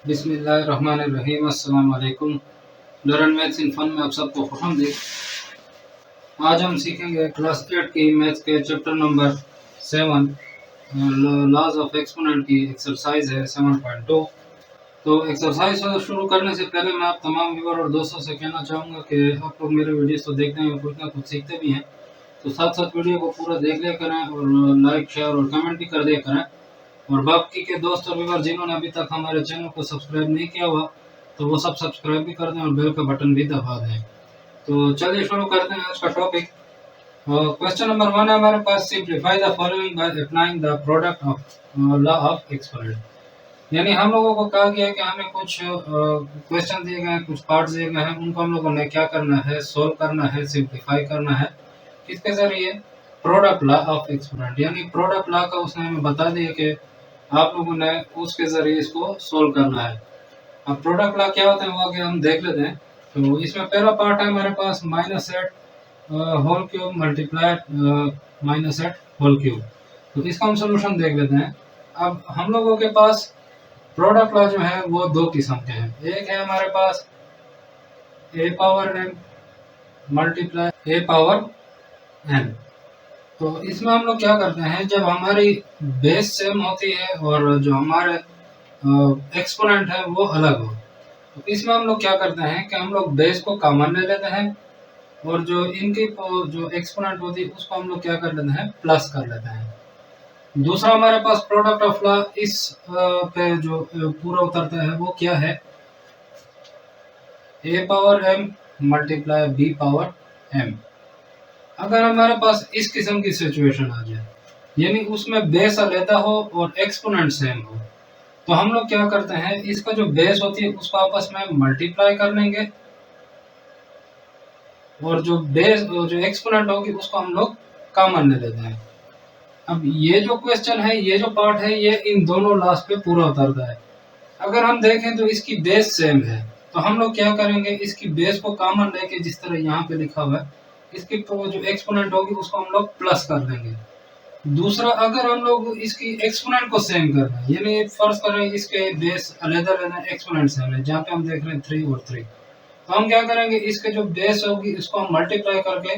बिस्मिल्लाहिर्रहमानिर्रहीम। अस्सलाम वालेकुम। लर्न मैथ्स इन फन में आप सबको खुशामदीद। आज हम सीखेंगे क्लास 8 की मैथ्स के chapter number 7 laws of exponent की एक्सरसाइज है 7.2। तो एक्सरसाइज शुरू करने से पहले मैं आप तमाम व्यूअर और दोस्तों से कहना चाहूँगा कि आप लोग मेरे वीडियोस तो देखते हैं और कुछ ना कुछ सीखते भी हैं, तो साथ साथ वीडियो को पूरा देख लिया करें और लाइक शेयर और कमेंट भी कर दिया करें। और बाकी के दोस्त और व्यूअर जिन्होंने अभी तक हमारे चैनल को सब्सक्राइब नहीं किया हुआ तो वो सब सब्सक्राइब भी कर दें और बेल का बटन भी दबा दें। तो चलिए शुरू करते हैं आज का टॉपिक। क्वेश्चन नंबर 1 है हमारे पास, simplify the following by applying the product of law of exponent. यानी हम लोगों को कहा गया है कि हमें कुछ क्वेश्चन दिए गए हैं, कुछ पार्ट्स दिए गए हैं, उनको हम लोगों ने क्या करना है, सोल्व करना है, सिंप्लीफाई करना है। किसके जरिए? Product law of exponent. यानी प्रोडक्ट लॉ का उसने हमें बता दिया कि आप लोगों ने उसके जरिए इसको सोल्व करना है। अब प्रोडक्ट लॉ क्या होता है वो आगे हम देख लेते हैं। तो इसमें पहला पार्ट है हमारे पास -8 whole cube multiply -8 whole cube. तो इसका हम सोल्यूशन देख लेते हैं। अब हम लोगों के पास प्रोडक्ट लॉ जो है वो दो किस्म के हैं। एक है हमारे पास a power n multiply a power n। तो इसमें हम लोग क्या करते हैं, जब हमारी बेस सेम होती है और जो हमारे एक्सपोनेंट है वो अलग हो, तो इसमें हम लोग क्या करते हैं कि हम लोग बेस को कॉमन ले लेते हैं और जो इनकी जो एक्सपोनेंट होती है उसको हम लोग क्या कर लेते हैं, प्लस कर लेते हैं। दूसरा हमारे पास प्रोडक्ट ऑफ लॉ इस पे जो पूरा उतरता है वो क्या है, a power m multiply b power m। अगर हमारे पास इस किस्म की सिचुएशन आ जाए, यानी उसमें बेस अलग हो और एक्सपोनेंट सेम हो, तो हम लोग क्या करते हैं, इसका जो बेस होती है उसको आपस में मल्टीप्लाई कर लेंगे और जो बेस जो एक्सपोनेंट होगी उसको हम लोग कॉमन ले लेते हैं। अब ये जो क्वेश्चन है, ये जो पार्ट है, ये इन दोनों लास्ट पे पूरा उतरता है। अगर हम देखें तो इसकी बेस सेम है, तो हम लोग क्या करेंगे, इसकी बेस को कॉमन लेके जिस तरह यहाँ पे लिखा हुआ है, इसकी जो एक्सपोनेंट होगी उसको हम लोग प्लस कर देंगे। दूसरा, अगर हम लोग इसकी एक्सपोनेंट को सेम कर रहे हैं, यानी फर्ज कर रहे हैं इसके बेस अलग-अलग एक्सपोनेंट सेम है, जहाँ पे हम देख रहे हैं 3 और 3, तो हम क्या करेंगे, इसके जो बेस होगी इसको हम मल्टीप्लाई करके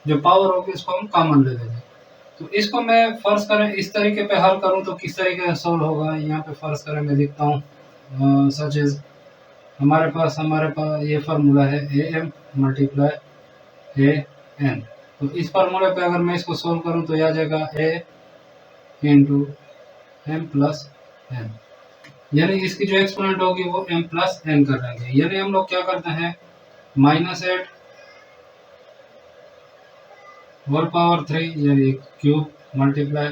जो पावर होगी उसको हम कॉमन ले लेंगे। तो इसको मैं फर्ज करें इस तरीके पे हल करूं तो किस तरीके से सोल्व होगा, यहाँ पे फर्ज करें मैं लिखता हूँ सच इज हमारे पास ये फार्मूला है am मल्टीप्लाई an। तो इस फार्मूले पे अगर मैं इसको सोल्व करूं तो आ जाएगा a into m plus n, यानी इसकी जो एक्सपोनेंट होगी वो m प्लस n कर देंगे। यानी हम लोग क्या करते हैं, -8 होल पावर 3 यानी cube multiply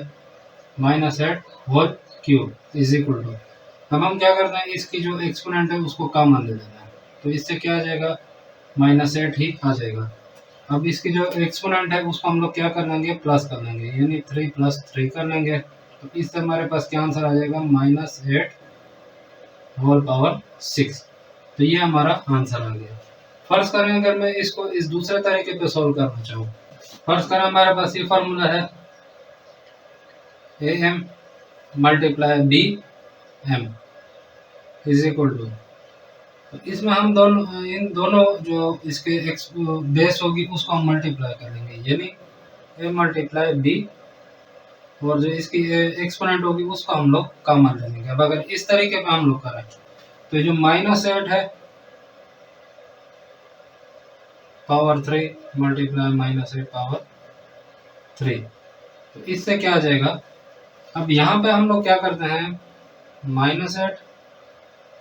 -8 whole cube is equal to, अब हम क्या करते हैं, इसकी जो एक्सपोनेंट है उसको कॉमन ले लेते हैं, तो इससे क्या आ जाएगा, -8 ही आ जाएगा। अब इसकी जो एक्सपोनेंट है उसको हम लोग क्या कर लेंगे, प्लस कर लेंगे, यानी 3 + 3 कर लेंगे। तो इससे हमारे पास क्या आंसर आ जाएगा, -8 होल पावर 6। तो ये हमारा आंसर आ गया। फर्ज करें अगर मैं इसको इस दूसरे तरीके पे सोल्व करना चाहूँ, फर्ज करें हमारे पास ये फार्मूला है am multiply bm is equal to, तो इसमें हम इन दोनों जो इसके बेस होगी उसको हम मल्टीप्लाई करेंगे, यानी a मल्टीप्लाई b और जो इसकी एक्सपोनेंट होगी उसको हम लोग कॉमन ले लेंगे। अब अगर इस तरीके पे हम लोग करें तो जो -8 है पावर 3 मल्टीप्लाई -8 पावर 3, तो इससे क्या आ जाएगा, अब यहाँ पे हम लोग क्या करते हैं, -8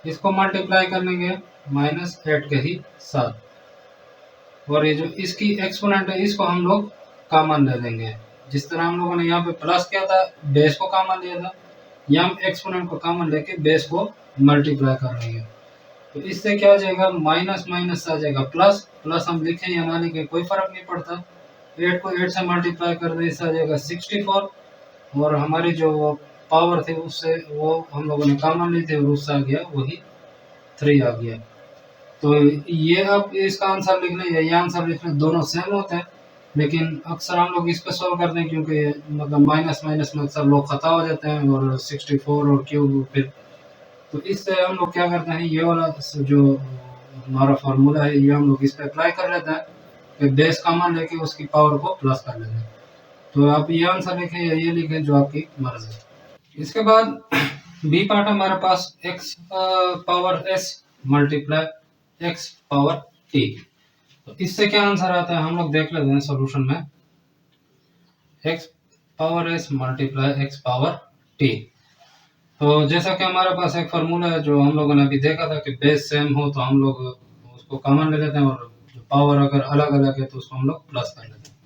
इसको मल्टीप्लाई कर लेंगे -8 के ही साथ, और ये जो इसकी एक्सपोनेंट है इसको हम लोग कॉमन ले लेंगे। जिस तरह हम लोगों ने यहाँ पे प्लस किया था, बेस को कॉमन लिया था, यहाँ हम एक्सपोनेंट को कॉमन लेके बेस को मल्टीप्लाई कर लेंगे। तो इससे क्या आ जाएगा, माइनस माइनस आ जाएगा प्लस, प्लस हम लिखें या ना लिखें कोई फर्क नहीं पड़ता। 8 को 8 से मल्टीप्लाई कर दें, इससे आ जाएगा 64, और हमारी जो पावर थी उससे वो हम लोगों ने कॉमन ली थी और उससे आ गया वही 3 आ गया। तो ये अब इसका आंसर लिखना या ये आंसर लिखना दोनों सेम होते हैं, लेकिन अक्सर हम लोग इस पे सॉल्व करते हैं क्योंकि मतलब माइनस माइनस में अक्सर लोग खता हो जाते हैं और 64 और क्यूब फिर तो इससे हम लोग क्या करते हैं, ये वाला जो हमारा फार्मूला है ये हम लोग इस पे अप्लाई कर लेते हैं कि बेस कॉमन लेके उसकी पावर को प्लस कर लेते हैं। तो आप ये आंसर लिखें या ये लिखें जो आपकी मर्जी है। इसके बाद बी पार्ट हमारे पास x power s multiply x power t। तो इससे क्या आंसर आता है हम लोग देख लेते हैं सॉल्यूशन में। x power s multiply x power t। तो जैसा कि हमारे पास एक फार्मूला है जो हम लोगों ने अभी देखा था कि बेस सेम हो तो हम लोग उसको कॉमन ले लेते हैं और जो पावर अगर अलग अलग है तो उसको हम लोग प्लस कर लेते हैं।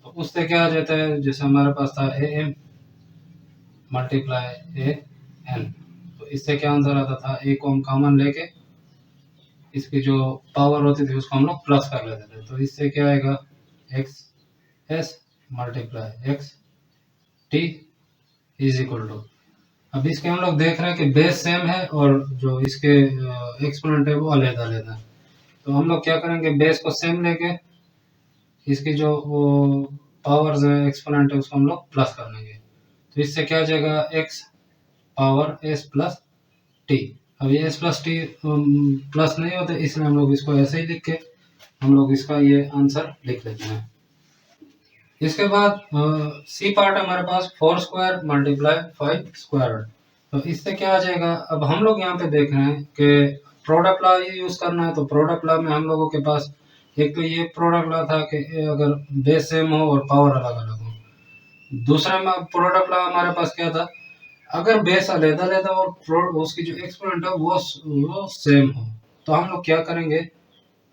तो उससे क्या आ जाता है, जैसे हमारे पास था A M multiply A N. तो इससे क्या आंसर आता था, ए को हम कॉमन लेके इसकी जो पावर होती थी उसको हम लोग प्लस कर लेते थे। तो इससे क्या आएगा, X S multiply X T is equal to. अब इसके हम लोग देख रहे हैं कि बेस सेम है और जो इसके एक्सपोनेंट है वो अलग-अलग है। तो हम लोग क्या करेंगे, बेस को सेम लेके इसकी जो वो पावर्स है एक्सपोनेंट है उसको हम लोग प्लस कर लेंगे। तो इससे क्या आ जाएगा, x power S plus T. अब ये एस प्लस टी प्लस नहीं होता इसलिए हम लोग इसको ऐसे ही लिख के हम लोग इसका ये आंसर लिख लेते हैं। इसके बाद सी पार्ट हमारे पास 4 स्क्वायर मल्टीप्लाई 5 स्क्वायर। तो इससे क्या आ जाएगा, अब हम लोग यहाँ पे देख रहे हैं कि प्रोडक्ट लॉ यूज करना है। तो प्रोडक्ट लॉ में हम लोगों के पास एक तो ये प्रोडक्ट लॉ था कि अगर बेस सेम हो और पावर अलग अलग हो। दूसरा में प्रोडक्ट लॉ हमारे पास क्या था, अगर बेस अलग-अलग और उसकी जो एक्सपोनेंट है वो सेम हो। तो हम लोग क्या करेंगे,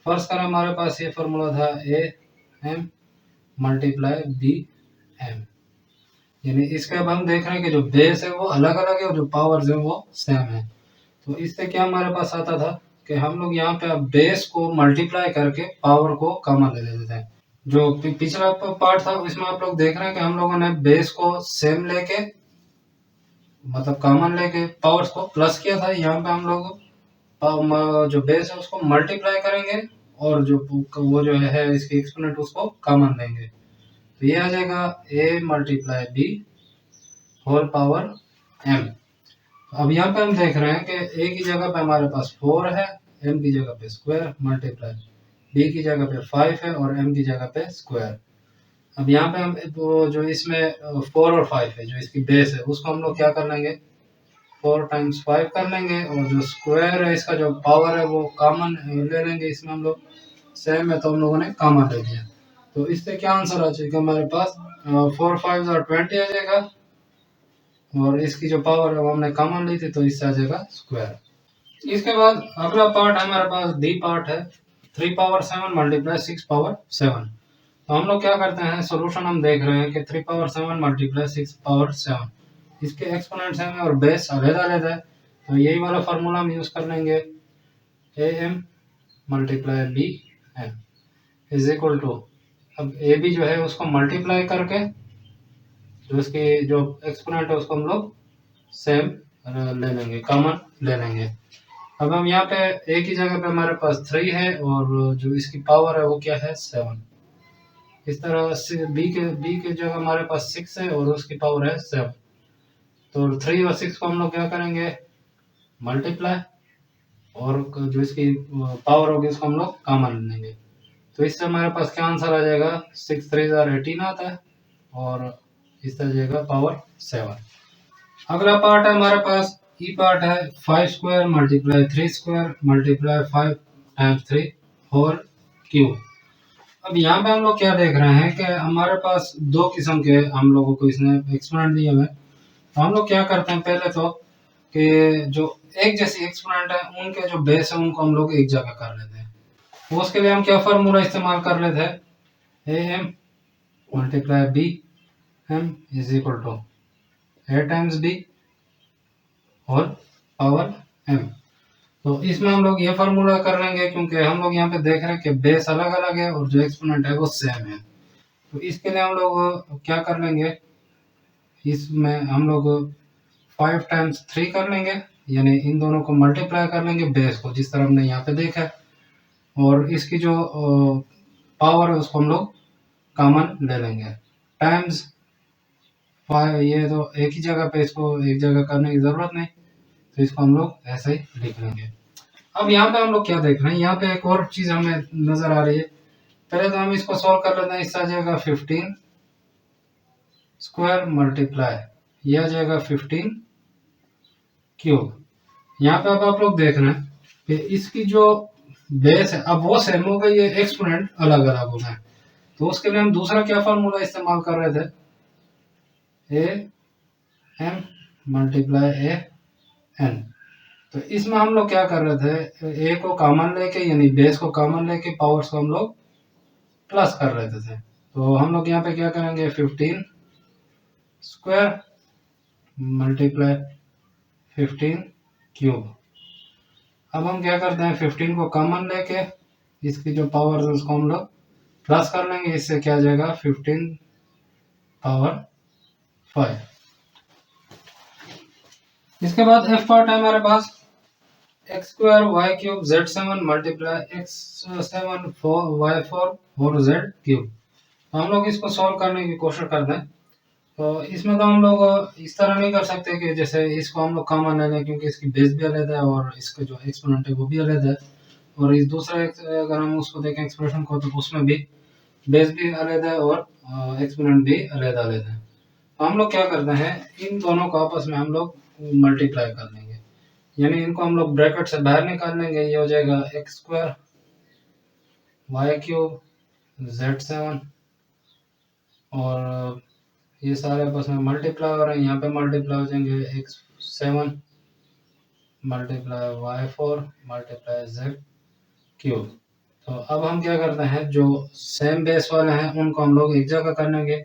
फर्स्ट करें हमारे पास ये फॉर्मूला था A M multiply B M. यानी इसके अब हम देख रहे हैं कि जो बेस है वो अलग अलग है और जो पावर्स है वो सेम है। तो इससे क्या हमारे पास आता था कि हम लोग यहाँ पे अब बेस को मल्टीप्लाई करके पावर को कॉमन ले लेते हैं। जो पिछला पार्ट था उसमें आप लोग देख रहे हैं कि हम लोगों ने बेस को सेम लेके मतलब कॉमन लेके पावर्स को प्लस किया था। यहाँ पे हम लोग जो बेस है उसको मल्टीप्लाई करेंगे और जो वो जो है इसकी एक्सपोनेंट उसको कॉमन लेंगे। तो ये आ जाएगा a multiply b whole power m. अब यहाँ पे हम देख रहे हैं कि ए की जगह पे हमारे पास 4 है, एम की जगह पे स्क्वायर मल्टीप्लाई बी की जगह पे 5 है और एम की जगह पे स्क्वायर। अब यहाँ पे हम जो इसमें 4 और 5 है जो इसकी बेस है उसको हम लोग क्या कर लेंगे, 4 टाइम्स 5 कर लेंगे और जो स्क्वायर है इसका जो पावर है वो कॉमन ले लेंगे। इसमें हम लोग सेम है तो हम लोगों ने कॉमन ले लिया। तो इससे क्या आंसर आ जाएगा हमारे पास, 4 5 और 20 आ जाएगा और इसकी जो पावर है वो हमने कॉमन ली थी तो इससे आ जाएगा स्क्वायर। इसके बाद अगला पार्ट हमारे पास डी पार्ट है 3 पावर 7 मल्टीप्लाई 6 पावर 7। तो हम लोग क्या करते हैं, सॉल्यूशन हम देख रहे हैं कि 3 पावर 7 मल्टीप्लाई 6 पावर 7 इसके एक्सपोनेंट्स हैं और बेस अलग-अलग है। तो यही वाला फार्मूला हम यूज कर लेंगे, A M multiply B M is equal to, अब ए बी जो है उसको मल्टीप्लाई करके जो इसकी जो एक्सपोनेंट है उसको हम लोग सेम ले लेंगे, कॉमन ले लेंगे। अब हम यहाँ पे ए की जगह पे हमारे पास 3 है और जो इसकी पावर है वो क्या है 7। इस तरह से बी के जगह हमारे पास 6 है और उसकी पावर है 7। तो 3 और 6 को हम लोग क्या करेंगे, मल्टीप्लाई और जो इसकी पावर होगी उसको हम लोग कॉमन लेंगे। तो इससे हमारे पास क्या आंसर आ जाएगा, 6 3 18 आता है और इस तरह जाएगा पावर 7। अगला पार्ट है हमारे पास ई पार्ट है 5 square multiply 3 square multiply 5 times 3 whole cube. अब यहाँ पे हम लोग क्या देख रहे हैं कि हमारे पास दो किस्म के हम लोगों को इसने एक्सपोनेंट दिए हुए। तो हम लोग क्या करते हैं पहले तो कि जो एक जैसी एक्सपोनेंट है उनके जो बेस है उनको हम लोग एक जगह कर लेते हैं। तो उसके लिए हम क्या फार्मूला इस्तेमाल कर लेते हैं, A M multiply B M is equal to A times B और पावर एम। तो इसमें हम लोग ये फार्मूला कर लेंगे क्योंकि हम लोग यहाँ पे देख रहे हैं कि बेस अलग अलग है और जो एक्सपोनेंट है वो सेम है। तो इसके लिए हम लोग क्या कर लेंगे, इसमें हम लोग 5 टाइम्स 3 कर लेंगे यानी इन दोनों को मल्टीप्लाई कर लेंगे बेस को जिस तरह हमने यहाँ पे देखा है और इसकी जो पावर है उसको हम लोग कॉमन ले लेंगे टाइम्स 5। ये तो एक ही जगह पे इसको एक जगह करने की ज़रूरत नहीं, तो इसको हम लोग ऐसे ही लिख लेंगे। अब यहाँ पे हम लोग क्या देख रहे हैं, यहाँ पे एक और चीज हमें नजर आ रही है। पहले तो हम इसको सॉल्व कर लेते हैं। इससे आ जाएगा 15 स्क्वायर मल्टीप्लाई, ये आ जाएगा 15 क्यूब। यहाँ पे अब आप लोग देख रहे हैं कि इसकी जो बेस है अब वो सेम हो गई है, एक्सपोनेंट अलग अलग हो गए। तो उसके लिए हम दूसरा क्या फार्मूला इस्तेमाल कर रहे थे, A M multiply A N. तो इसमें हम लोग क्या कर रहे थे, ए को कॉमन लेके यानी बेस को कॉमन लेके पावर्स को हम लोग प्लस कर रहे थे। तो हम लोग यहाँ पे क्या करेंगे, 15 स्क्वायर मल्टीप्लाई 15 क्यूब। अब हम क्या करते हैं, 15 को कॉमन लेके इसकी जो पावर है उसको हम लोग प्लस कर लेंगे। इससे क्या आ जाएगा, 15 पावर 5। इसके बाद एफ पार्ट है हमारे पास x square Y cube Z 7 multiply x 7 y 4 और जेड क्यूब। तो हम लोग इसको सॉल्व करने की कोशिश करते हैं। तो इसमें तो हम लोग इस तरह नहीं कर सकते कि जैसे इसको हम लोग कॉमन ले लें, क्योंकि इसकी बेस भी अलग है और इसका जो एक्सपोनेंट है वो भी अलग है। और इस दूसरे अगर हम उसको देखें एक्सप्रेशन को, तो उसमें भी बेस भी अलग है और एक्सपोनेंट भी अलग अलग है। तो हम लोग क्या करते हैं, इन दोनों को आपस में हम लोग मल्टीप्लाई कर लेंगे, यानी इनको हम लोग ब्रैकेट से बाहर निकाल लेंगे। ये हो जाएगा X square Y cube Z 7 और ये सारे आपस में मल्टीप्लाई हो रहे हैं। यहाँ पे मल्टीप्लाई हो जाएंगे X 7 multiply Y 4 multiply Z cube. तो अब हम क्या करते हैं, जो सेम बेस वाले हैं उनको हम लोग एक जगह कर लेंगे।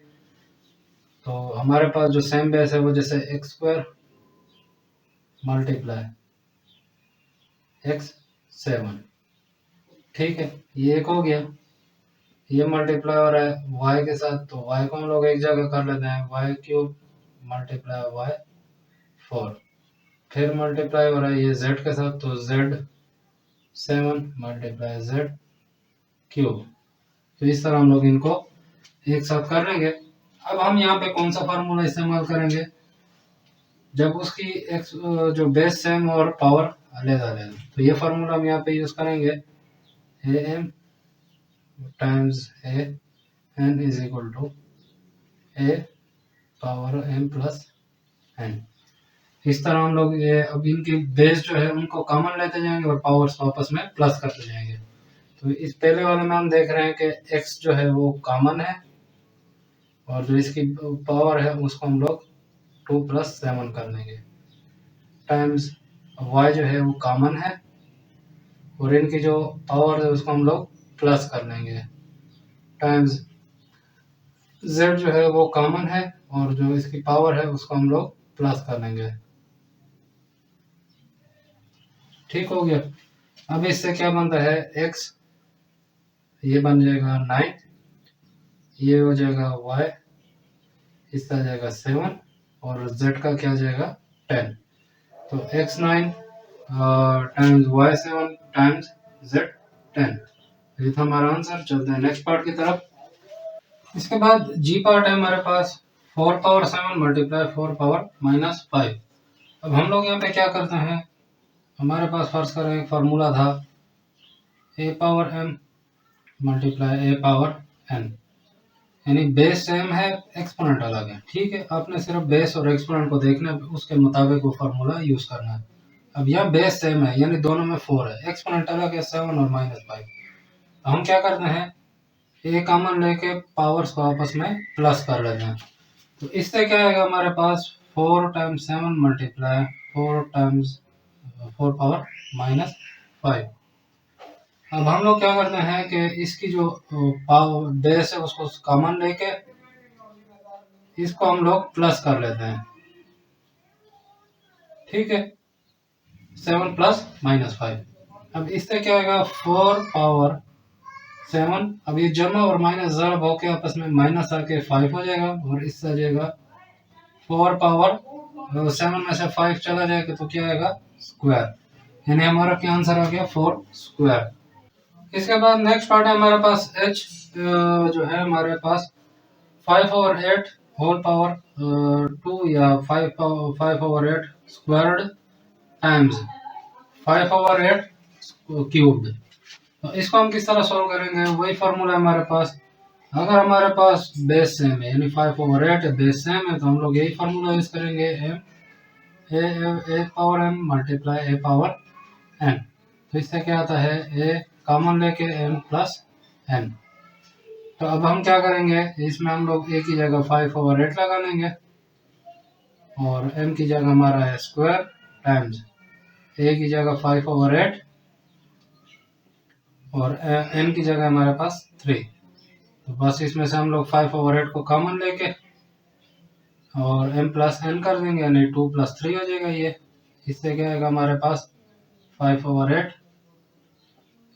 तो हमारे पास जो सेम बेस है वो जैसे एक्स स्क्वायर मल्टीप्लाई एक्स 7, ठीक है, ये एक हो गया। ये मल्टीप्लाई हो रहा है वाई के साथ, तो वाई को हम लोग एक जगह कर लेते हैं, वाई क्यूब मल्टीप्लाई वाई 4। फिर मल्टीप्लाई हो रहा है ये जेड के साथ, तो जेड 7 मल्टीप्लाई जेड क्यूब। तो इस तरह हम लोग इनको एक साथ कर लेंगे। अब हम यहाँ पे कौन सा फार्मूला इस्तेमाल करेंगे, जब उसकी एक्स जो बेस सेम और पावर अलग अलग, तो ये फार्मूला हम यहाँ पे यूज करेंगे, ए M times A N is equal to A power M plus N. इस तरह हम लोग ये अब इनकी बेस जो है उनको कॉमन लेते जाएंगे और पावर्स को आपस में प्लस करते जाएंगे। तो इस पहले वाले में हम देख रहे हैं कि x जो है वो कॉमन है और जो इसकी पावर है उसको हम लोग 2 + 7 कर लेंगे, टाइम्स y जो है वो कॉमन है और इनकी जो पावर है उसको हम लोग प्लस कर लेंगे, टाइम्स z जो है वो कॉमन है और जो इसकी पावर है उसको हम लोग प्लस कर लेंगे। ठीक हो गया। अब इससे क्या बनता है, x ये बन जाएगा 9, ये हो जाएगा y, इसका आ जाएगा 7 और z का क्या आ जाएगा 10। तो x9 times y7 times z10, ये था हमारा आंसर। चलते हैं नेक्स्ट पार्ट की तरफ। इसके बाद जी पार्ट है हमारे पास 4 पावर 7 मल्टीप्लाई 4 पावर -5। अब हम लोग यहाँ पे क्या करते हैं, हमारे पास फर्स्ट करें एक फार्मूला था ए power m multiply A power n, यानी बेस सेम है एक्सपोनेंट अलग है। ठीक है, आपने सिर्फ बेस और एक्सपोनेंट को देखना है, उसके मुताबिक वो फार्मूला यूज करना है। अब यहाँ बेस सेम है यानी दोनों में 4 है, एक्सपोनेंट अलग है 7 और -5। तो हम क्या करते हैं, ए कॉमन लेके पावर्स को आपस में प्लस कर लेते हैं। तो इससे क्या आएगा हमारे पास 4 टाइम्स 7 मल्टीप्लाई 4 टाइम्स 4 पावर -5। अब हम लोग क्या करते हैं कि इसकी जो पावर बेस है उसको कॉमन लेके इसको हम लोग प्लस कर लेते हैं। ठीक है, 7 + -5। अब इससे क्या आएगा 4 पावर 7, अब ये जमा और माइनस ज़रब होके आपस में माइनस आके 5 हो जाएगा और इससे आ जाएगा 4 पावर 7 में से 5 चला जाएगा तो क्या आएगा स्क्वायर, यानी हमारा क्या आंसर आ गया 4 स्क्वायर। इसके बाद नेक्स्ट पार्ट है हमारे पास h जो है हमारे पास 5/8 होल पावर 2 या 5/8 स्क्वायर्ड टाइम्स 5/8 क्यूब्ड। तो इसको हम किस तरह सॉल्व करेंगे, वही फार्मूला हमारे पास। अगर हमारे पास बेस सेम है यानी 5/8 बेस सेम है तो हम लोग यही फार्मूला यूज करेंगे, M A power M multiply A power N. तो इससे क्या आता है, ए कॉमन लेके एम प्लस एन। तो अब हम क्या करेंगे, इसमें हम लोग ए की जगह 5/8 लगा लेंगे और एम की जगह हमारा है स्क्वायर टाइम्स ए की जगह 5/8 और एन की जगह हमारे पास 3। तो बस इसमें से हम लोग 5/8 को कॉमन लेके और m प्लस एन कर देंगे यानी 2 + 3 हो जाएगा ये। इससे क्या आएगा हमारे पास 5/8,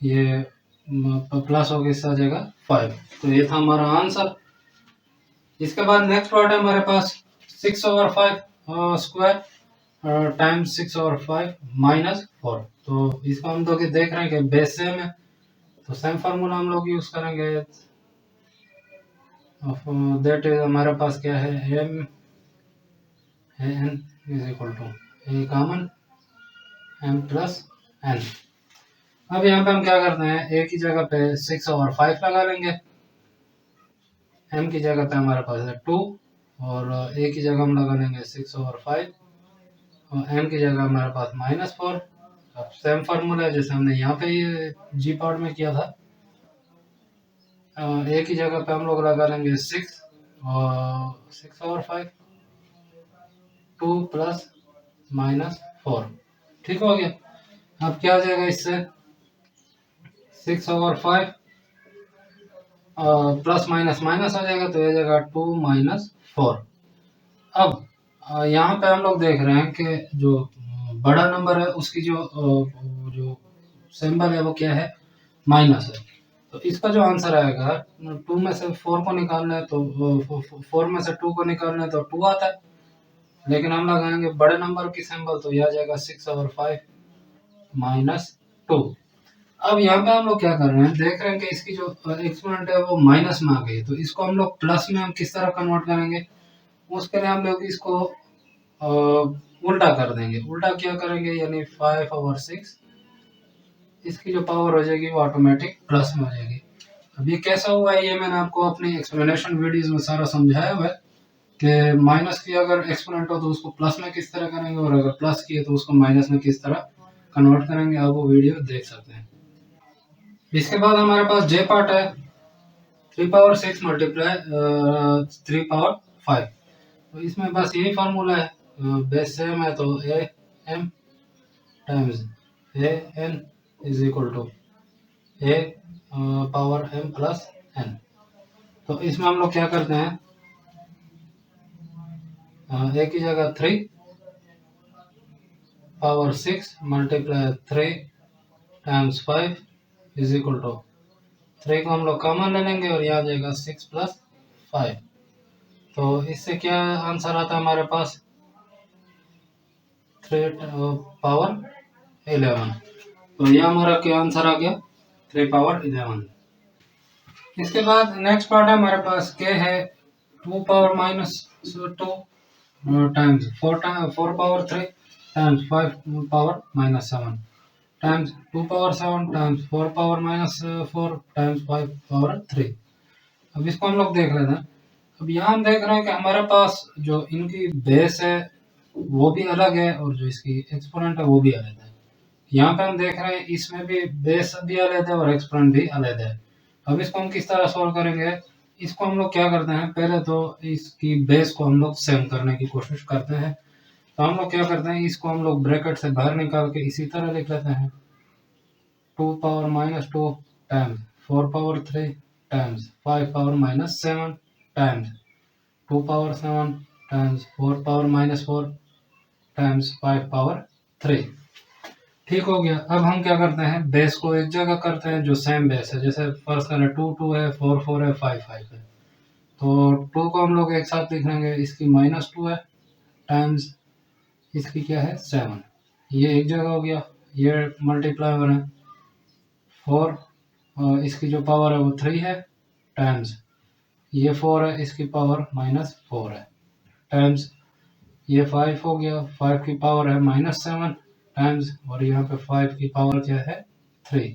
ये प्लस हो गया, इससे आ जाएगा 5। तो ये था हमारा आंसर। इसके बाद नेक्स्ट पार्ट है हमारे पास 6/5 स्क्वायर टाइम्स 6/5 -4। तो इसको हम लोग देख रहे हैं कि बेस सेम है तो सेम फार्मूला हम लोग यूज करेंगे। दैट इज हमारे पास क्या है, M N is equal to A common M plus N. अब यहाँ पे हम क्या करते हैं, ए की जगह पे 6/5 लगा लेंगे, एम की जगह पे हमारे पास है 2 और ए की जगह हम लगा लेंगे 6/5 और एम की जगह हमारे पास -4। अब सेम फार्मूला है जैसे हमने यहाँ पे ये जी पार्ट में किया था। ए की जगह पे हम लोग लगा लेंगे 6 और 6/5 2 + -4। ठीक हो गया। अब क्या आ जाएगा, इससे 6/5 प्लस माइनस माइनस आ जाएगा तो ये जाएगा 2 - 4। अब यहाँ पे हम लोग देख रहे हैं कि जो बड़ा नंबर है उसकी जो सिंबल है वो क्या है, माइनस है। तो इसका जो आंसर आएगा 2 में से 4 को निकालना है तो 4 में से 2 को निकालना है तो 2 आता है, लेकिन हम लगाएंगे बड़े नंबर की सिंबल तो यह आ जाएगा 6/5 -2। अब यहाँ पे हम लोग क्या कर रहे हैं, देख रहे हैं कि इसकी जो एक्सपोनेंट है वो माइनस में आ गई है तो इसको हम लोग प्लस में हम किस तरह कन्वर्ट करेंगे, उसके लिए हम लोग इसको उल्टा कर देंगे। उल्टा क्या करेंगे, यानी 5/6 इसकी जो पावर हो जाएगी वो ऑटोमेटिक प्लस में हो जाएगी। अब ये कैसा हुआ है, ये मैंने आपको अपनी एक्सप्लेनेशन वीडियोस में सारा समझाया हुआ है कि माइनस की अगर एक्सपोनेंट हो तो उसको प्लस में किस तरह करेंगे और अगर प्लस की है तो उसको माइनस में किस तरह कन्वर्ट करेंगे, आप वो वीडियो देख सकते हैं। इसके बाद हमारे पास जे पार्ट है 3/6 मल्टीप्लाई 3/5। तो इसमें बस यही फार्मूला है, बेस सेम है तो A M times A N is equal to A power M plus N. तो इसमें हम लोग क्या करते हैं, ए की जगह 3/6 multiply 3 times 5 is equal to 3 को हम लोग कॉमन ले लेंगे और यहाँ आ जाएगा 6 + 5। तो इससे क्या आंसर आता है हमारे पास, 3/11। तो यह हमारा क्या आंसर आ गया, 3/11। इसके बाद नेक्स्ट पार्ट है हमारे पास के है 2 power -2 times 4/3 times 5/-7 times 2/7 times 4/-4 times 5/3। अब इसको हम लोग देख लेते हैं। अब यहाँ हम देख रहे हैं कि हमारे पास जो इनकी बेस है वो भी अलग है और जो इसकी एक्सपोनेंट है वो भी अलग है। यहाँ पे हम देख रहे हैं इसमें भी बेस भी अलग है और एक्सपोनेंट भी अलग है। अब इसको हम किस तरह सॉल्व करेंगे, इसको हम लोग क्या करते हैं, पहले तो इसकी बेस को हम लोग सेम करने की कोशिश करते हैं। तो हम लोग क्या करते हैं, इसको हम लोग ब्रैकेट से बाहर निकाल के इसी तरह लिख लेते हैं 2 times 4/3 times 5/-7 times 2/7 times 4/-4 times 5/3। ठीक हो गया। अब हम क्या करते हैं, बेस को एक जगह करते हैं जो सेम बेस है, जैसे फर्स्ट करें 2 है 4 है 5 है। तो 2 को हम लोग एक साथ लिख लेंगे, इसकी -2 है टाइम्स इसकी क्या है 7, ये एक जगह हो गया, ये मल्टीप्लाई हो रहे हैं 4 और इसकी जो पावर है वो 3 है टाइम्स ये 4 है इसकी पावर -4 है टाइम्स ये 5 हो गया, 5 की पावर है -7 टाइम्स, और यहाँ पे 5 की पावर क्या है 3।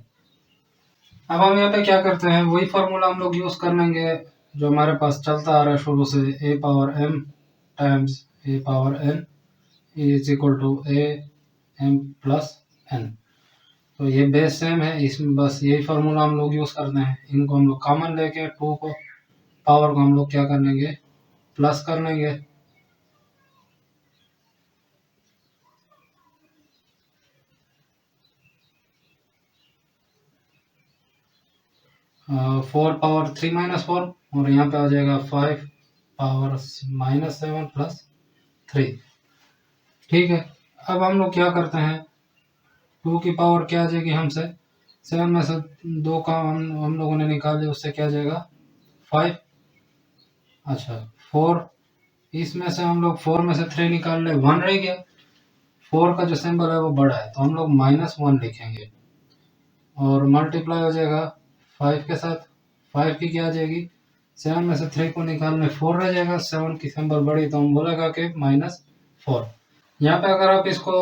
अब हम यहाँ पे क्या करते हैं, वही फार्मूला हम लोग यूज कर लेंगे जो हमारे पास चलता आ रहा है शुरू से, a power M times a power N is equal to a m plus N. तो ये बेस सेम है, इसमें बस यही फार्मूला हम लोग यूज करते हैं। इनको हम लोग कॉमन लेके टू को पावर को हम लोग क्या कर लेंगे, प्लस कर लेंगे। 4 पावर 3 माइनस 4, और यहाँ पे आ जाएगा 5 पावर माइनस 7 प्लस 3। ठीक है, अब हम लोग क्या करते हैं, 2 की पावर क्या आ जाएगी हमसे, 7 में से 2 का हम लोगों ने निकाल लिया, उससे क्या आ जाएगा 5। अच्छा 4, इसमें से हम लोग 4 में से 3 निकाल ले, 1 रह गया। 4 का जो सिंबल है वो बड़ा है, तो हम लोग -1 लिखेंगे, और मल्टीप्लाई हो जाएगा 5 के साथ। 5 की क्या आ जाएगी, 7 में से 3 को निकालने 4 रह जाएगा, 7 की सिंबल बड़ी तो हम बोलेगा कि -4। यहाँ पे अगर आप इसको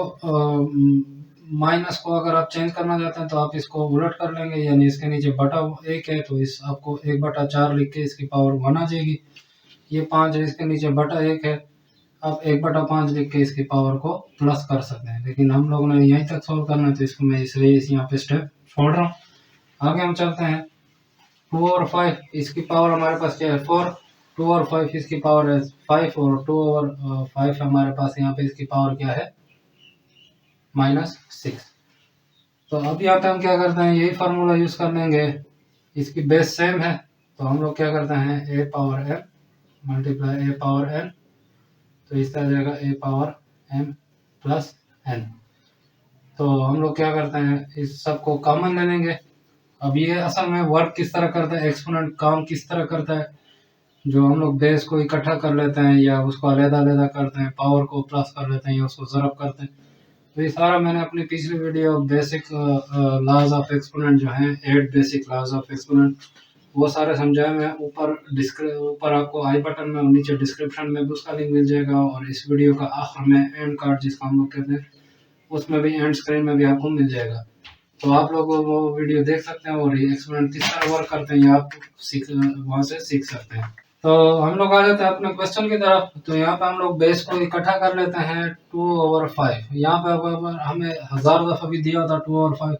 माइनस को अगर आप चेंज करना चाहते हैं तो आप इसको उलट कर लेंगे, यानी इसके नीचे बटा 1 है तो इस आपको 1/4 लिख के इसकी पावर 1 आ जाएगी। ये 5 है, इसके नीचे बटा 1 है, आप 1/5 लिख के इसकी पावर को प्लस कर सकते हैं, लेकिन हम लोगों ने यहीं तक सोल्व करना है तो इसको मैं इसलिए यहाँ पे स्टेप छोड़ रहा हूँ। आगे हम चलते हैं, 2 और 5 इसकी पावर हमारे पास क्या है 4, 2 और 5 इसकी पावर है 5, और 2 और 5 हमारे पास यहाँ पे इसकी पावर क्या है -6। तो अब यहाँ पे हम क्या करते हैं, यही फार्मूला यूज कर लेंगे, इसकी बेस सेम है तो हम लोग क्या करते हैं, ए power M multiply A power N, तो इस तरह जाएगा a power M plus N. तो हम लोग क्या करते हैं, इस सबको कॉमन ले लेंगे। अब ये असल में वर्क किस तरह करता है, एक्सपोनेंट काम किस तरह करता है, जो हम लोग बेस को इकट्ठा कर लेते हैं या उसको अलग-अलग करते हैं, पावर को प्लस कर लेते हैं या उसको ज़रब करते हैं। तो ये सारा मैंने अपनी पिछली video basic laws of exponent जो हैं 8 बेसिक लॉज ऑफ एक्सपोनेंट, वो सारे समझाए मैं ऊपर आपको आई बटन में और नीचे डिस्क्रिप्शन में भी उसका लिंक मिल जाएगा, और इस वीडियो का आखिर में एंड कार्ड जिसको हम लोग कहते हैं उसमें भी एंड स्क्रीन में भी आपको मिल जाएगा। तो आप लोग वो वीडियो देख सकते हैं और ये एक्सपेरिमेंट किस तरह वर्क करते हैं ये आप वहाँ से सीख सकते हैं। तो हम लोग आ जाते हैं अपने क्वेश्चन की तरफ। तो यहाँ पे हम लोग बेस को इकट्ठा कर लेते हैं 2/5। यहाँ पे अगर हमें 1000 दफ़ा भी दिया था 2/5,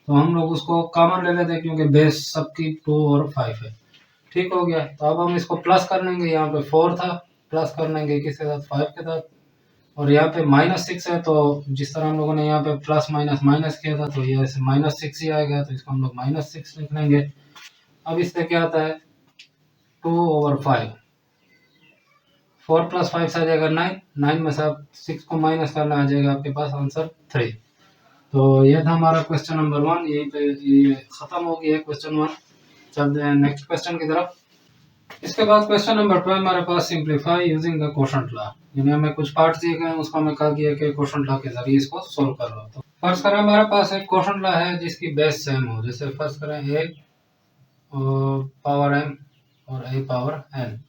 तो हम लोग उसको कॉमन ले लेते हैं क्योंकि बेस सबकी 2 और 5 है। ठीक हो गया, तो अब हम इसको प्लस कर लेंगे, यहाँ पे 4 था, प्लस कर लेंगे किसके साथ 5 के साथ, और यहाँ पे -6 है, तो जिस तरह हम लोगों ने यहाँ पे प्लस माइनस माइनस किया था तो ये ऐसे -6 ही आएगा, तो इसको हम लोग -6 लिख लेंगे। अब इससे क्या आता है 2/5, 4 + 5 से आ जाएगा 9, 9 में से आप 6 को माइनस करना आ जाएगा आपके पास आंसर 3। तो ये था हमारा क्वेश्चन नंबर 1, यहीं पे ये खत्म हो गया है क्वेश्चन 1। चलते हैं नेक्स्ट क्वेश्चन की तरफ। इसके बाद क्वेश्चन नंबर 2 हमारे पास simplify using the quotient law, यानी हमें कुछ पार्ट्स दिए गए हैं उसको हमें कहा गया कि क्वोशंट लॉ के जरिए इसको सोल्व कर लो। तो फर्स्ट करें हमारे पास एक क्वोशंट लॉ है जिसकी बेस सेम हो, जैसे फर्स्ट करें ए पावर एम और ए पावर एन।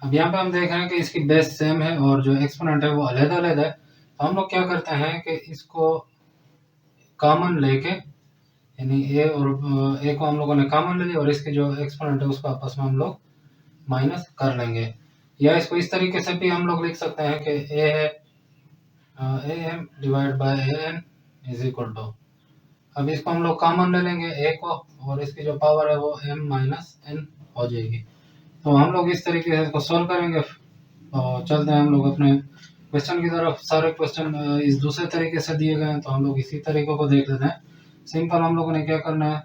अब यहाँ पे हम देख रहे हैं कि इसकी बेस सेम है और जो एक्सपोनेंट है वो अलग-अलग है, तो हम लोग क्या करते हैं कि इसको कॉमन लेके, यानी ए और ए को हम लोगों ने कॉमन ले लिया और इसके जो एक्सपोनेंट है उसको आपस में हम लोग माइनस कर लेंगे। या इसको इस तरीके से भी हम लोग लिख सकते हैं कि ए है A M divide by A N is equal to, अब इसको हम लोग कॉमन ले लेंगे ए को, और इसकी जो पावर है वो m माइनस एन हो जाएगी। तो हम लोग इस तरीके से इसको सॉल्व करेंगे। तो चलते हैं हम लोग अपने क्वेश्चन की तरफ। सारे क्वेश्चन इस दूसरे तरीके से दिए गए हैं तो हम लोग इसी तरीके को देख लेते हैं। सिंपल हम लोगों ने क्या करना है,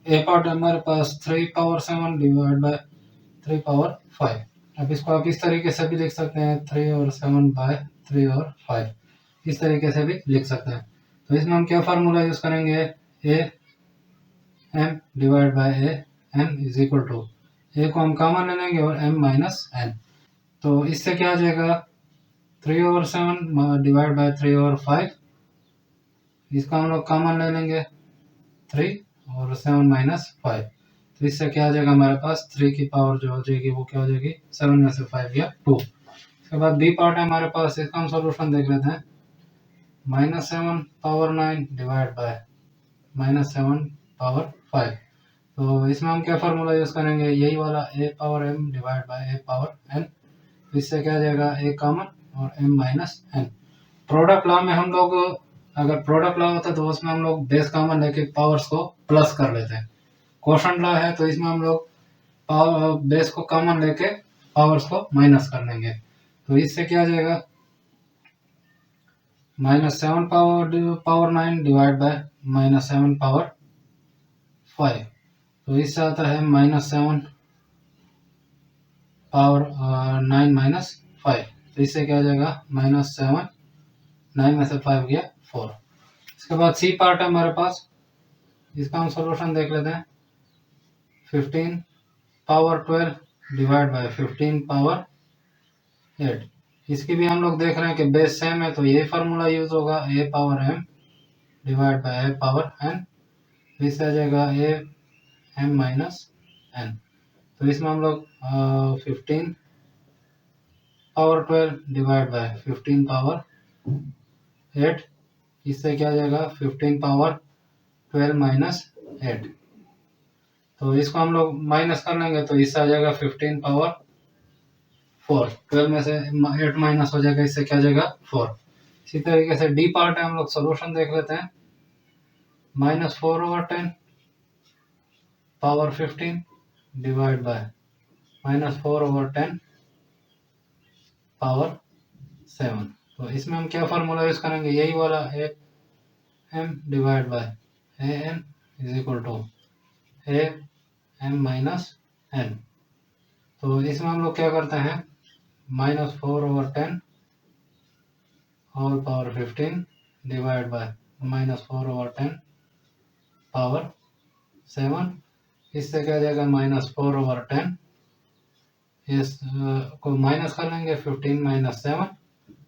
ए पार्ट हमारे पास 3 पावर 7 डिवाइड बाय 3 पावर 5। अब इसको आप इस तरीके से भी लिख सकते हैं 3 और 7 बाय 3 और 5, इस तरीके से भी लिख सकते हैं। तो इसमें हम क्या फार्मूला यूज करेंगे, A M divide by A N is equal to, a को हम कॉमन ले लेंगे और m माइनस एन। तो इससे क्या आ जाएगा 3/7 डिवाइड बाय 3/5, इसका हम लोग कॉमन ले लेंगे 3 और 7 माइनस 5, तो इससे क्या आ जाएगा हमारे पास 3 की पावर जो हो जाएगी वो क्या हो जाएगी 7 में से 5 या 2। इसके बाद बी पार्ट है हमारे पास, इसका हम सोल्यूशन देख लेते हैं। -7 पावर 9 डिवाइड बाय -7 पावर 5। तो इसमें हम क्या फार्मूला यूज़ करेंगे, यही वाला a power m divide by a power n। इससे क्या आ जाएगा a कॉमन और m minus n। Product law में हम लोग, अगर प्रोडक्ट लॉ होता तो उसमें हम लोग बेस कॉमन लेके पावर्स को प्लस कर लेते हैं। क्वोशंट लॉ है तो इसमें हम लोग बेस को कॉमन लेके पावर्स को माइनस कर लेंगे। तो इससे क्या आ जाएगा, -7 पावर 9 डिवाइड बाय -7 पावर 5। तो इससे आता है -7 पावर 9 माइनस 5। तो इससे क्या आ जाएगा, -7, 9 में से 5 गया 4। इसके बाद सी पार्ट है हमारे पास, इसका हम सॉल्यूशन देख लेते हैं। 15 पावर 12 डिवाइड बाय 15 पावर 8। इसकी भी हम लोग देख रहे हैं कि बेस सेम है तो ये फार्मूला यूज होगा, a power m divide by a power n। इससे आ जाएगा a m माइनस n। तो इसमें हम लोग 15 पावर 12 डिवाइड बाय 15 पावर 8। इससे क्या आ जाएगा, 15 पावर 12 माइनस 8। तो इसको हम लोग माइनस कर लेंगे तो इससे आ जाएगा 15 पावर 4। 12 में से 8 माइनस हो जाएगा, इससे क्या आ जाएगा 4। इसी तरीके से डी पार्ट है, हम लोग सोल्यूशन देख लेते हैं। -4/10 पावर 15 डिवाइड बाय -4/10 पावर 7। तो इसमें हम क्या फार्मूला यूज करेंगे, यही वाला a m divide by a n is equal to a m minus n। तो इसमें हम लोग क्या करते हैं, -4/10 whole power 15 divide by -4/10 power 7। इससे क्या आ जाएगा, -4/10। इस को माइनस कर लेंगे, 15 माइनस 7,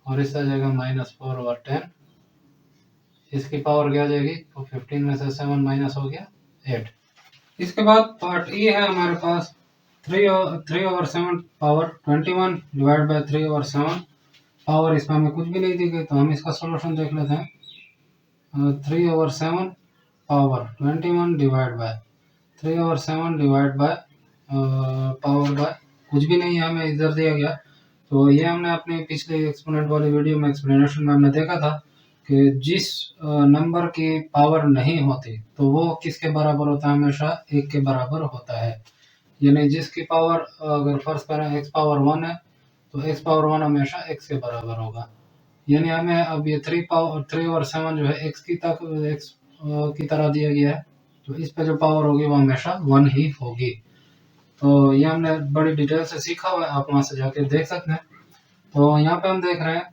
और इससे आ जाएगा -4/10। इसकी पावर क्या आ जाएगी, तो 15 में से 7 माइनस हो गया 8। इसके बाद पार्ट ई है हमारे पास, 3/7 पावर 21 डिवाइड बाय 3/7 पावर, इसमें हमें कुछ भी नहीं दी गई तो हम इसका सॉल्यूशन देख लेते हैं। 3/7 power 21 divide by 3/7 divide by power bye कुछ भी नहीं है, हमें इधर दिया गया। तो ये हमने अपने पिछले एक्सपोनेंट वाली वीडियो में एक्सप्लेनेशन में हमने देखा था कि जिस नंबर की पावर नहीं होती तो वो किसके बराबर होता है, हमेशा 1 के बराबर होता है। यानी जिसकी पावर अगर फर्ज करें x पावर 1 है तो x पावर 1 हमेशा x के बराबर होगा। यानी हमें अब ये 3/7 जो है x की तरह दिया गया है, तो इस पे जो पावर होगी वो हमेशा 1 ही होगी। तो ये हमने बड़ी डिटेल से सीखा हुआ है, आप वहाँ से जाके देख सकते हैं। तो यहाँ पे हम देख रहे हैं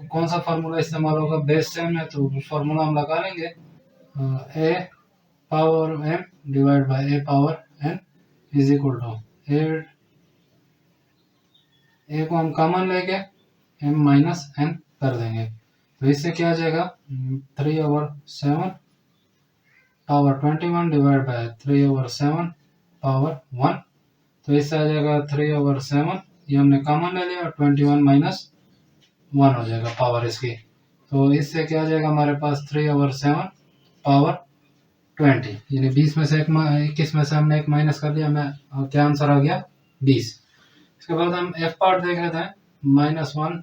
कौन सा फार्मूला इस्तेमाल होगा, बेस सेम है तो फार्मूला हम लगा लेंगे। a power m divide by a power n is equal to a को हम कॉमन लेके m माइनस n कर देंगे। तो इससे क्या आ जाएगा, 3/7 पावर 21 डिवाइड बाय 3/7 पावर 1। तो इससे आ जाएगा 3/7, ये हमने कॉमन ले लिया, 21 माइनस 1 हो जाएगा पावर इसकी। तो इससे क्या आ जाएगा हमारे पास, 3/7 पावर 20, यानी 20 में से 21 में से हमने 1 माइनस कर दिया, हमें क्या आंसर आ गया, 20। इसके बाद हम एफ पार्ट देख लेते हैं। -1/12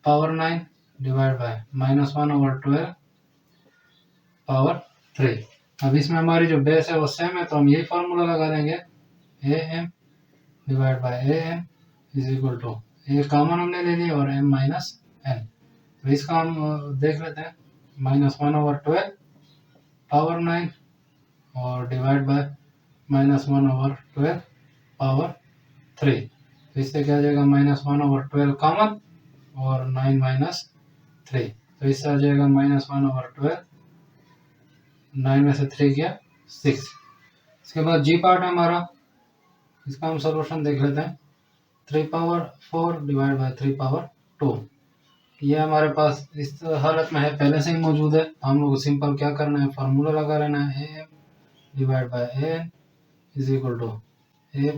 पावर 9 डिवाइड बाय -1/12 पावर 3। अब इसमें हमारी जो बेस है वो सेम है तो हम यही फार्मूला लगा देंगे, am divide by an is equal to a common हमने ले लिया और m माइनस n। तो इसका हम देख लेते हैं, -1/12 पावर 9 और डिवाइड बाय -1/12 पावर 3। तो इससे क्या आ जाएगा, -1/12 कॉमन और 9 माइनस 3। तो इससे आ जाएगा -1/12, 9 में से 3 गया 6। इसके बाद जी पार्ट है हमारा, इसका हम सोल्यूशन देख लेते हैं। 3/4 डिवाइड बाय 3/2, ये हमारे पास इस हालत में है, पहले से ही मौजूद है। हम लोग को सिंपल क्या करना है, फार्मूला लगा लेना है, am divide by an is equal to a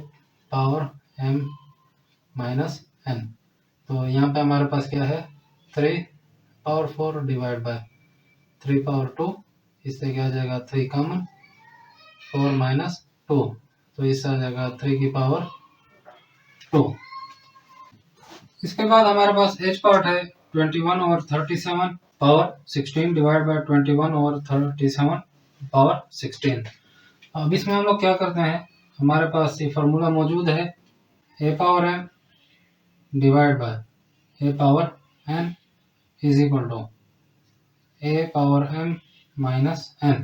power m minus n। तो यहाँ पे हमारे पास क्या है 3 पावर 4 डिवाइड बाय 3 पावर 2, इससे क्या आ जाएगा 3 कॉमन 4 माइनस 2, तो इससे आ जाएगा 3 की पावर 2। इसके बाद हमारे पास h पार्ट है 21 over 37 power 16 divide by 21 over 37 power 16। अब इसमें हम लोग क्या करते हैं, हमारे पास ये फार्मूला मौजूद है a power m divide by a power n is equal to a power m minus n।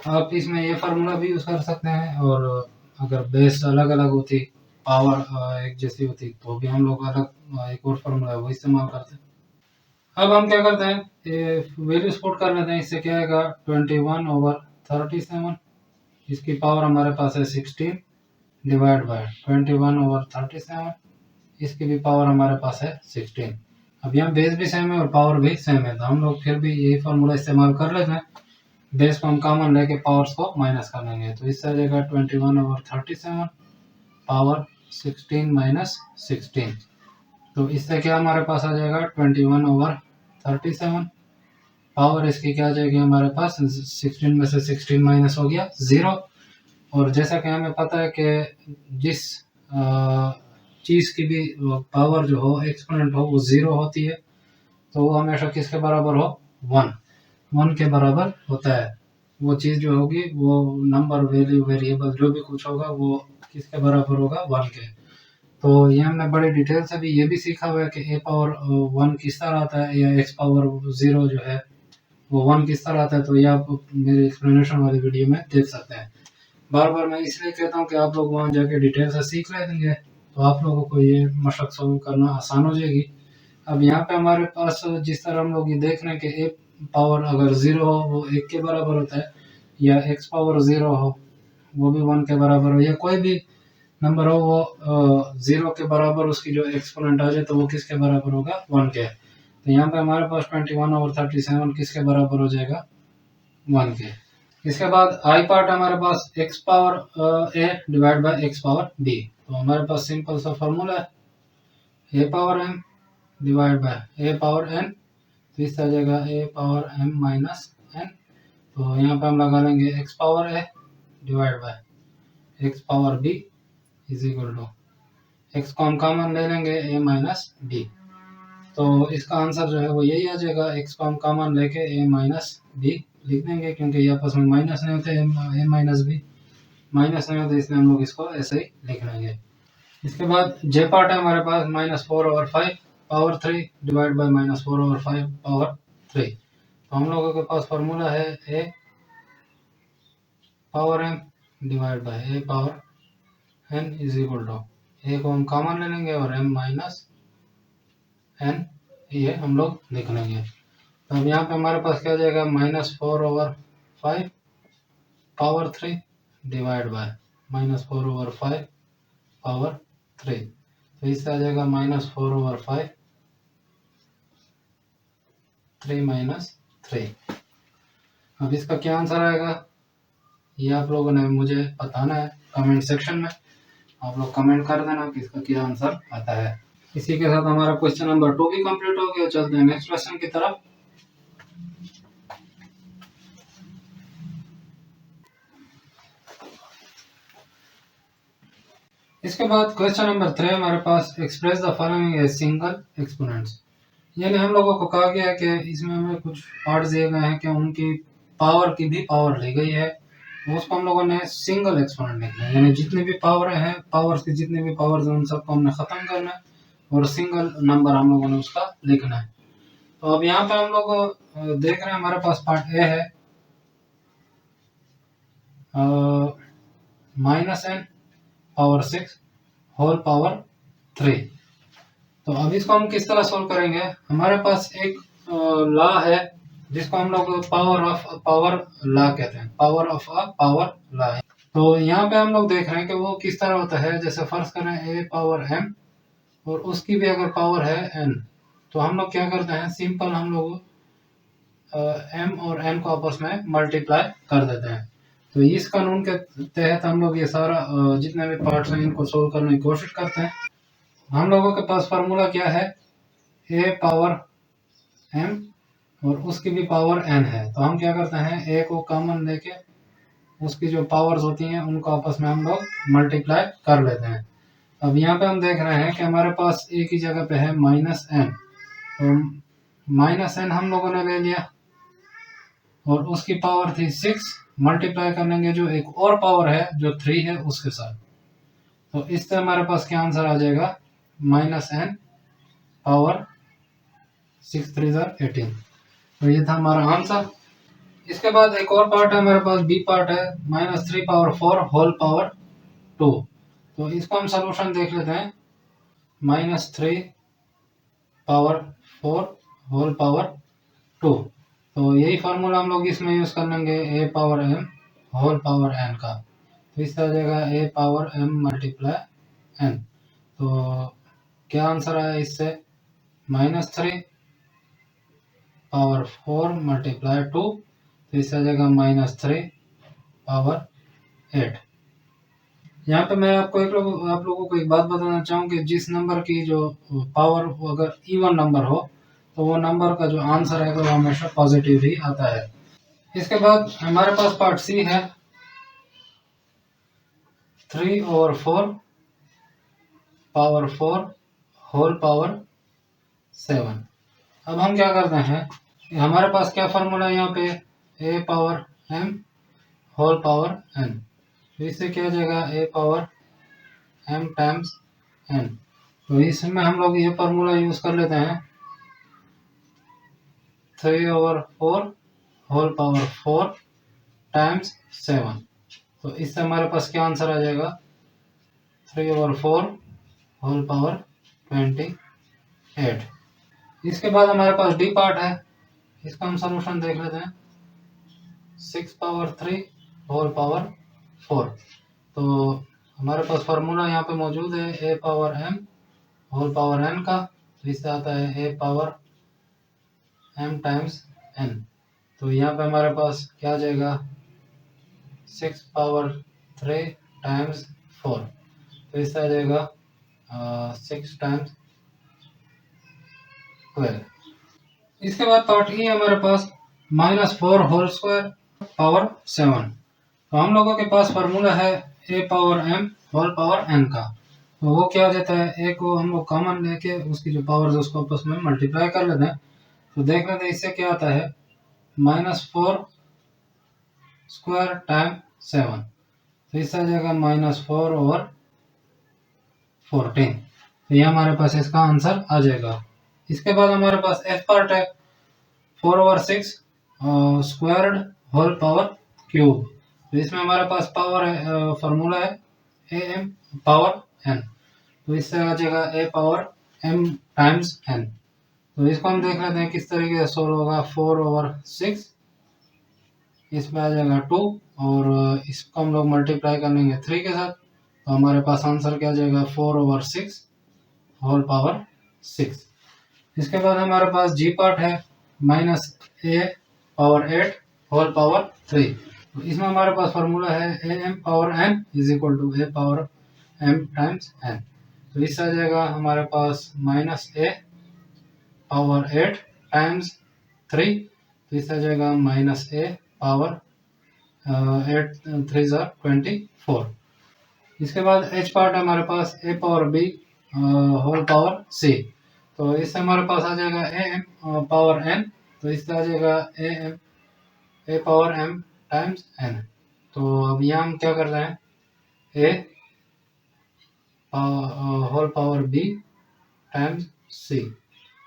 आप इसमें ये फार्मूला भी यूज़ कर सकते हैं, और अगर बेस अलग अलग होती, पावर एक जैसी होती, तो भी हम लोग अलग एक और फार्मूला है वो इस्तेमाल करते हैं। अब हम क्या करते हैं, ये वैल्यूज पुट कर लेते हैं। इससे क्या आएगा 21 ओवर 37, इसकी पावर हमारे पास है 16 डिवाइड बाय 21 ओवर 37, इसकी भी पावर हमारे पास है 16। अब यहाँ बेस भी सेम है और पावर भी सेम है, तो हम लोग फिर भी यही फार्मूला इस्तेमाल कर लेते हैं। बेस को हम कॉमन लेके पावर्स को माइनस कर लेंगे, तो इससे आ जाएगा 21 ओवर 37 पावर 16 माइनस 16। तो इससे क्या हमारे पास आ जाएगा 21 ओवर 37 पावर इसकी क्या आ जाएगी हमारे पास 16 में से 16 माइनस हो गया 0। और जैसा कि हमें पता है कि जिस चीज़ की भी पावर जो हो एक्सपोनेंट हो वो 0 होती है, तो वो हमेशा किसके बराबर हो 1 के बराबर होता है। वो चीज़ जो होगी वो नंबर वैल्यू वेरिएबल जो भी कुछ होगा वो किसके बराबर होगा 1 के। तो ये हमने बड़े डिटेल से भी ये भी सीखा हुआ है कि a पावर 1 किस तरह आता है, या x पावर 0 जो है वो 1 किस तरह आता है। तो ये आप मेरे एक्सप्लेनेशन वाली वीडियो में देख सकते हैं। बार बार मैं इसलिए कहता हूँ कि आप लोग वहाँ जाके डिटेल से सीख लेंगे, तो आप लोगों को ये मशक सॉल्व करना आसान हो जाएगी। अब यहाँ पे हमारे पास जिस तरह हम लोग ये देख रहे हैं कि a पावर अगर 0 हो वो 1 के बराबर होता है, या x पावर 0 हो वो भी 1 के बराबर हो, या कोई भी नंबर हो वो 0 के बराबर उसकी जो एक्सपोनेंट आ जाए तो वो किसके बराबर होगा 1 के। तो यहाँ पे हमारे पास 21 ओवर 37 किसके बराबर हो जाएगा 1 के। इसके बाद आई पार्ट हमारे पास x power a divide by x power b। तो हमारे पास सिंपल सा फॉर्मूला है a power m divide by a power n, तो इससे आ जाएगा a power m minus n। तो यहाँ पे हम लगा लेंगे x power a divide by x power b is equal to x को हम कॉमन ले लेंगे a माइनस b। तो इसका आंसर जो है वो यही आ जाएगा, x को हम कॉमन लेके a माइनस b लिख देंगे, क्योंकि ये आपस में माइनस नहीं होते, a माइनस b माइनस नहीं होते, इसलिए हम लोग इसको ऐसे ही लिख लेंगे। इसके बाद j पार्ट है हमारे पास -4 over 5 power 3 divide by -4 over 5 power 3। तो हम लोगों के पास फॉर्मूला है a power m divide by a power n is equal to a को हम कॉमन ले लेंगे और m माइनस n ये हम लोग लिख लेंगे। तो अब यहाँ पे हमारे पास क्या जाएगा -4 over 5 power 3 divide by -4 over 5 power 3। तो इससे आ जाएगा -4 ओवर 5 3 माइनस 3। अब इसका क्या आंसर आएगा ये आप लोगों ने मुझे बताना है कमेंट सेक्शन में। आप लोग कमेंट कर देना कि इसका क्या आंसर आता है। इसी के साथ हमारा क्वेश्चन नंबर 2 भी कंप्लीट हो गया। चलते हैं नेक्स्ट क्वेश्चन की तरफ। इसके बाद क्वेश्चन नंबर 3 हमारे पास express the following as single exponents. यानी हम लोगों को कहा गया है कि इसमें हमें कुछ पार्ट्स दिए गए हैं कि उनकी पावर की भी पावर ली गई है, उसको हम लोगों ने सिंगल एक्सपोनेंट लिखना है। यानी जितनी भी पावर हैं, पावर्स की जितनी भी पावर्स हैं उन सबको हमने ख़त्म करना है और सिंगल नंबर हम लोगों ने उसका लिखना है। तो अब यहाँ पे हम लोग देख रहे हैं हमारे पास पार्ट ए है -n पावर 6 होल पावर 3। तो अब इसको हम किस तरह सोल्व करेंगे। हमारे पास एक लॉ है जिसको हम लोग पावर ऑफ पावर लॉ कहते हैं, power of a power law. तो यहाँ पे हम लोग देख रहे हैं कि वो किस तरह होता है। जैसे फर्ज करें a पावर m और उसकी भी अगर पावर है n, तो हम लोग क्या करते हैं सिंपल हम लोग m और n को आपस में मल्टीप्लाई कर देते हैं। तो इस कानून के तहत हम लोग ये सारा जितने भी पार्ट्स हैं इनको सोल्व करने की कोशिश करते हैं। हम लोगों के पास फार्मूला क्या है, ए पावर एम और उसकी भी पावर एन है। तो हम क्या करते हैं, ए को कॉमन लेके उसकी जो पावर्स होती हैं उनको आपस में हम लोग मल्टीप्लाई कर लेते हैं। अब यहाँ पे हम देख रहे हैं कि हमारे पास ए की जगह पे है माइनस एन, तो माइनस एन हम लोगों ने ले लिया और उसकी पावर थी 6, मल्टीप्लाई कर लेंगे जो एक और पावर है जो 3 है उसके साथ। तो इससे हमारे पास क्या आंसर आ जाएगा, माइनस एन पावर 6 3 18। तो ये था हमारा आंसर। इसके बाद एक और पार्ट है हमारे पास, बी पार्ट है, -3 पावर 4 होल पावर 2। तो इसको हम सोल्यूशन देख लेते हैं, -3 पावर 4 होल पावर 2। तो यही फार्मूला हम लोग इसमें यूज कर लेंगे, a power m whole power n का। तो इस तरह जाएगा a power M multiply n. तो क्या आंसर आया इससे, -3 पावर 4 मल्टीप्लाई 2। तो इस तरह जाएगा -3 पावर 8। यहाँ पे मैं आपको आप लोगों को एक बात बताना चाहूँ कि जिस नंबर की जो पावर अगर इवन नंबर हो तो वो नंबर का जो आंसर है वो हमेशा पॉजिटिव ही आता है। इसके बाद हमारे पास पार्ट सी है, 3/4 पावर 4 होल पावर 7। अब हम क्या करते हैं, हमारे पास क्या फार्मूला है यहाँ पे, a power m whole power N. तो इससे क्या हो जाएगा, a power M times N. तो इसमें हम लोग ये फार्मूला यूज कर लेते हैं, 3/4 होल पावर 4 टाइम्स 7। तो इससे हमारे पास क्या आंसर आ जाएगा, 3/4 होल पावर 28। इसके बाद हमारे पास डी पार्ट है, इसका हम सोल्यूशन देख लेते हैं, 6 पावर 3 होल पावर 4। तो हमारे पास फार्मूला यहाँ पे मौजूद है, a power m whole power n का। तो इससे आता है a power M times N. तो यहाँ पे हमारे पास क्या आ जाएगा, 6 पावर 3 टाइम्स 4। तो इससे आ जाएगा 6 टाइम्स 12। इसके बाद पार्ट ई है हमारे पास, -4 होल स्क्वायर पावर 7। तो हम लोगों के पास फार्मूला है a power m whole power n का। तो वो क्या हो जाता है, ए को हम लोग कॉमन लेके उसकी जो पावर है उसको आपस में मल्टीप्लाई कर लेते हैं। तो देख लेते हैं इससे क्या आता है, -4 स्क्वायर टाइम 7। तो इससे आ जाएगा -4/14। तो ये हमारे पास इसका आंसर आ जाएगा। इसके बाद हमारे पास एफ पार्ट है, 4/6 स्क्वायर्ड होल पावर क्यूब। तो इसमें हमारे पास पावर है, फार्मूला है ए एम पावर एन। तो इससे आ जाएगा a power M times N. तो इसको हम देख लेते हैं किस तरीके से सोल्व होगा, 4/6, इसमें आ जाएगा 2 और इसको हम लोग मल्टीप्लाई कर लेंगे 3 के साथ। तो हमारे पास आंसर क्या आ जाएगा, 4/6 होल पावर 6। इसके बाद हमारे पास जी पार्ट है, -a पावर 8 होल पावर 3। तो इसमें हमारे पास फार्मूला है A M power N is equal to A power M times N. तो इससे आ जाएगा हमारे पास -a पावर 8 टाइम्स 3। तो इससे आ जाएगा -a पावर 8 3 24। इसके बाद एच पार्ट है हमारे पास, ए पावर बी होल पावर सी। तो इससे हमारे पास आ जाएगा ए एम पावर एन। तो इससे आ जाएगा a power M times N. तो अब यहाँ हम क्या कर रहे हैं, a whole power b times c.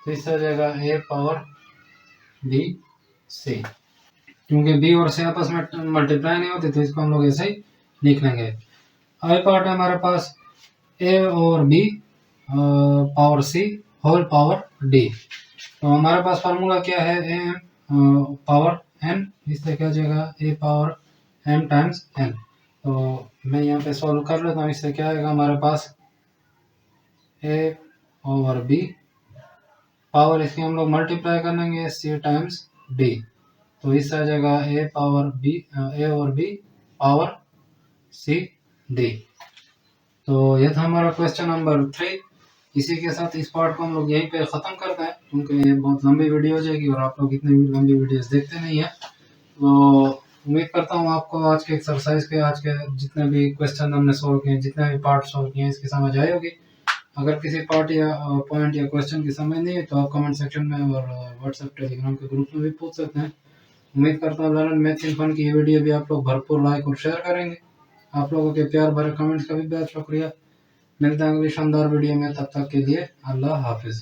तो इससे आ जाएगा ए पावर बी सी। क्योंकि बी और सी आपस में मल्टीप्लाई नहीं होते तो इसको हम लोग ऐसे ही लिख लेंगे। आई पार्ट है हमारे पास, ए और बी पावर सी होल पावर डी। तो हमारे पास फार्मूला क्या है, ए एम पावर एन। इससे क्या हो जाएगा, a power M times N. तो मैं यहाँ पे सॉल्व कर लेता हूँ, इससे क्या आएगा हमारे पास, ए ओवर बी पावर इसकी हम लोग मल्टीप्लाई कर लेंगे सी टाइम्स डी। तो इससे आ जाएगा ए पावर बी, ए और बी पावर सी डी। तो ये था हमारा क्वेश्चन नंबर 3। इसी के साथ इस पार्ट को हम लोग यहीं पे ख़त्म करते हैं, क्योंकि ये बहुत लंबी वीडियो हो जाएगी और आप लोग इतनी लंबी वीडियोस देखते नहीं हैं। तो उम्मीद करता हूँ आपको आज के एक्सरसाइज के, आज के जितने भी क्वेश्चन हमने सोल्व किए, जितने भी पार्ट सोल्व किए हैं, इसकी समझ आई होगी। अगर किसी पार्ट या पॉइंट या क्वेश्चन की समझ नहीं है तो आप कमेंट सेक्शन में और व्हाट्सएप टेलीग्राम के ग्रुप में भी पूछ सकते हैं। उम्मीद करता हूँ लर्न मैथ्स इन फन की ये वीडियो भी आप लोग भरपूर लाइक और शेयर करेंगे। आप लोगों के प्यार भरे कमेंट्स का भी बहुत शुक्रिया। मिलते हैं अगली शानदार वीडियो में, तब तक के लिए अल्लाह हाफिज़।